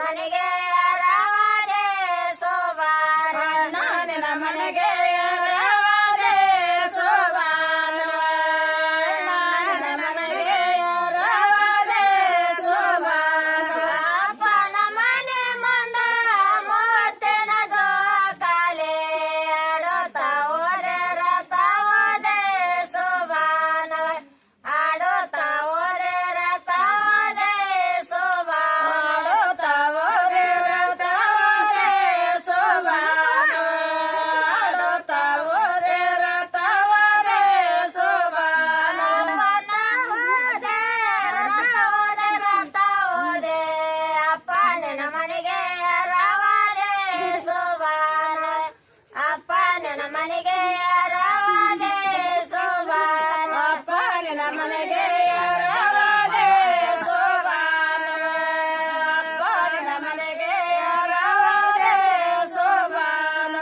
ಮನೆಗೆ ರವಾದೆ ಸೋಬಾನ ಅಣ್ಣನ ಮನೆಗೆ ರವಾದೆ ಸೋಬಾನ ಅಣ್ಣನ ಮನೆಗೆ ರವಾದೆ ಸೋಬಾನ ಅಪ್ಪನ ಮನೆ ಮುಂದ ಮೂವತ್ತಿನ ಜೋಕಾಲೆ ಆಡುತ್ತಾ ಹೋದೆ ರಥ ಹೋದೆ ಸೋಬಾನ ಆಡುತ್ತಾ ಹೋದೆ ರಥ ಹೋದೆ ಸೋಬಾನ ಆಡುತ್ತಾ ಹೋದೆ ರಥ ಹೋದೆ ಸೋಬಾನ ಆಡುತ್ತಾ ಹೋದೆ ರಥ ಹೋದೆ ಸೋಬಾನ ಅಪ್ಪನ ಹೋದೆ ರಥ ಹೋದೆ ರಥ ಹೋದೆ ಅಪ್ಪನ ಮನೆಗೆ ರವಾದೆ ಸೋಬಾನ ಅಪ್ಪನ ಮನೆಗೆ ರವಾದೆ ಸೋಬಾನ ಅಪ್ಪನ ಮನೆಗೆ ರವಾದೆ ಸೋಬಾನ ಅಪ್ಪನ ಮನೆಗೆ ರವಾದೆ ಸೋಬಾನ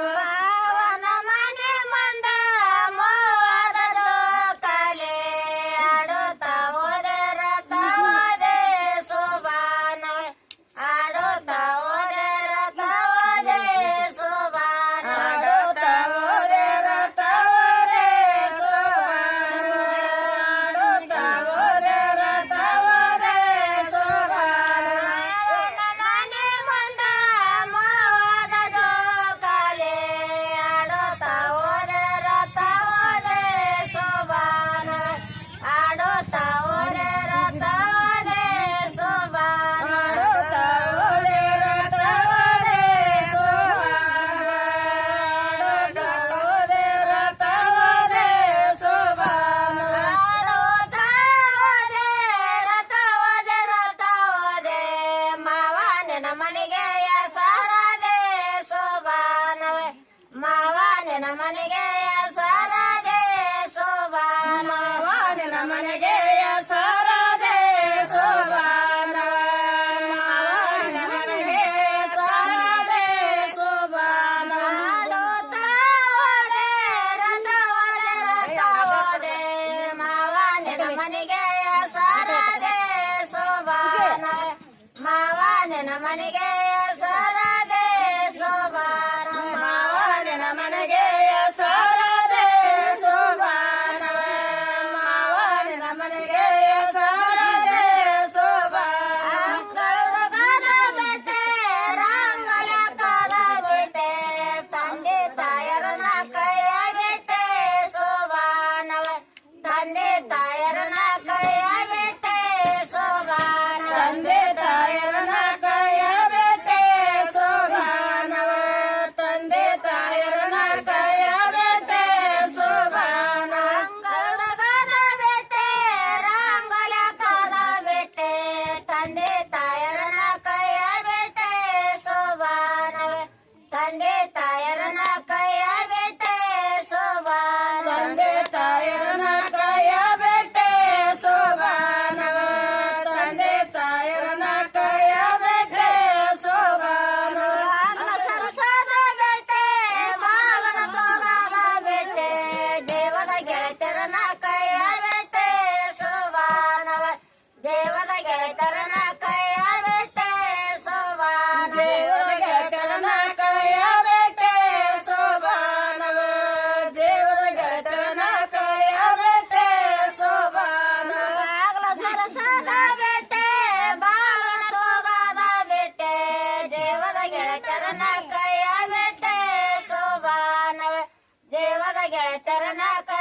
ಅವನ ಮನೆ ಮುಂದ ಮೂವರ ಜೋಕಾಲೆ ಆಡುತ್ತಾ ಹೋದೆ ರಥ ಹೋದೆ ಸೋಬಾನ ಆಡುತ್ತಾ ಹೋದೆ ರಥ ಹೋದೆ ಸೋಬಾನ ಆಡುತ್ತಾ ಹೋದೆ ರಥ ಹೋದೆ ಸೋಬಾನ ಆಡುತ್ತಾ ಹೋದೆ ರಥ ಹೋದೆ ಸೋಬಾನ ಅವನ ಮನೆ ಮುಂದ ಮೂವರ ಜೋಕಾಲೆ ಆಡುತ್ತಾ ಹೋದೆ ರಥ ಹೋದೆ ಸೋಬಾನ ಆಡುತ್ತಾ ಹೋದೆ ರಥ ಹೋದೆ ಸೋಬಾನ ಆಡುತ್ತಾ ಹೋದೆ ರಥ ಹೋದೆ ಸೋಬಾನ ಆಡುತ್ತಾ ಹೋದೆ ರಥ ಹೋದೆ ಸೋಬಾನ ಆಡುತ್ತಾ ಹೋದೆ ರಥ ಹೋದೆ ರಥ ಹೋದೆ ಮಾವನ ಮನೆಗೆ ಸಾರದೆ ಸೋಬಾನವೇ ಮಾವನ ಮನೆಗೆ ಸಾರದೆ ಸೋಬಾನ ಮಾವನ ಮನೆಗೆ ಸಾರದೆ ಸೋಬಾನ ಮಾವನ ಮನೆಗೆ ಸಾರದೆ ಸೋಬಾನ ಆಡುತ್ತಾ ಹೋದೆ ರಥ ಹೋದೆ ರಥ ಹೋದೆ ಮಾವನ ಮನೆಗೆ ಸಾರದೆ ಸೋಬಾನ ಮಾವನ ಮನೆಗೆ ಸಾರದೆ ಸೋಬಾನ ಮಾವನ ಮನೆಗೆ ಸಾರದೆ ಸೋಬಾನ ಮಾವನ ಮನೆಗೆ ಸಾರದೆ ಸೋಬಾನ ಅಂಗಳದ ಬೆಟ್ಟೆ ರಂಗಲ ಕಾಲ ಬಿಟ್ಟೆ ತಂದೆ ತಾಯರನ ಕೈಯ ಬಿಟ್ಟೆ ಸೋಬಾನವ ತಂದೆ ತಾಯರನ ಕೈಯ ಬಿಟ್ಟೆ ಸೋಬಾನ ತಂದೆ ತಾಯರನ ಕೈಯ ಬಿಟ್ಟೆ ಸೋಬಾನವ ತಂದೆ ತಾಯರನ ಕೈಯ ಬಿಟ್ಟೆ ಸೋಬಾನ ಅಂಗಳದ ಬೆಟ್ಟೆ ರಂಗಲ ಕಾಲ ಬಿಟ್ಟೆ ತಂದೆ ತಾಯರನ ಕೈಯ ಬಿಟ್ಟೆ ಸೋಬಾನವ ತಂದೆ ತಾಯರನ ಕೈಯ ಬಿಟ್ಟೆ ಸೋಬಾನ ತಂದೆ ತಾಯರನ ಕೈಯ ಬಿಟ್ಟೆ ಸೋಬಾನವ ತಂದೆ ತಾಯರನ ಕೈಯ ಬಿಟ್ಟೆ ಸೋಬಾನ ಸರಸದ ಬೆಟ್ಟೆ ಬಾಲನ ತೋಗಾದ ಬೆಟ್ಟೆ ದೇವದ ಗೆಳತರನ ಕೈಯ ಬಿಟ್ಟೆ ಸೋಬಾನವ ದೇವದ ಗೆಳತರನ ಕೈಯ ಬಿಟ್ಟೆ ಸೋಬಾನ ದೇವದ ಗೆಳತರನ ಕೈಯ ಬಿಟ್ಟೆ ಸೋಬಾನವ ದೇವದ ಗೆಳತರನ ಕೈಯ ಬಿಟ್ಟೆ ಸೋಬಾನ ಸರಸದ ಬೆಟ್ಟೆ ಬಾಲನ ತೋಗಾದ ಬೆಟ್ಟೆ ದೇವದ ಗೆಳತರನ ಕೈಯ ಬಿಟ್ಟೆ ಸೋಬಾನವ ದೇವದ ಗೆಳತರನ ಕೈಯ